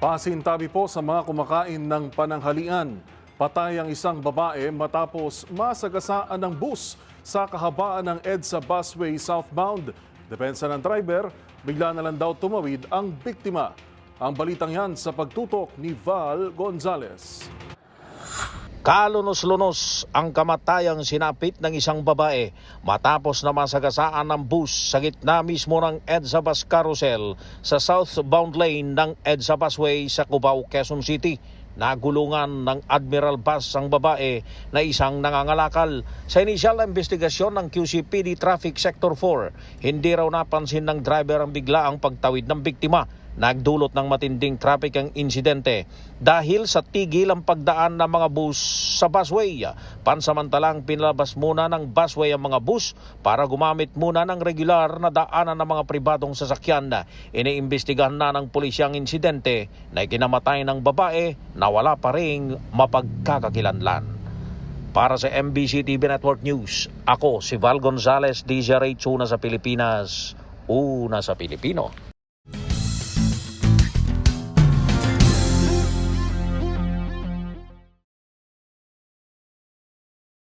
Pasintabi po sa mga kumakain ng pananghalian. Patay ang isang babae matapos masagasaan ng bus sa kahabaan ng EDSA busway southbound. Depensa ng driver, bigla na lang daw tumawid ang biktima. Ang balitang yan sa pagtutok ni Val Gonzalez. Kalunos-lunos ang kamatayang sinapit ng isang babae matapos na masagasaan ng bus sa gitna mismo ng EDSA Bus Carousel sa southbound lane ng EDSA Busway sa Cubao, Quezon City. Nagulungan ng Admiral Bus ang babae na isang nangangalakal. Sa inisyal na investigasyon ng QCPD Traffic Sector 4, hindi raw napansin ng driver ang biglaang pagtawid ng biktima. Nagdulot ng matinding traffic ang insidente dahil sa tigil ang pagdaan ng mga bus sa busway. Pansamantalang pinalabas muna ng busway ang mga bus para gumamit muna ng regular na daanan ng mga pribadong sasakyan. Iniimbestigahan na ng pulisya ang insidente na ikinamatay ng babae na wala pa ring mapagkakakilanlan. Para sa MBC TV Network News, ako si Val Gonzalez, DZRH, una sa Pilipinas, una sa Pilipino.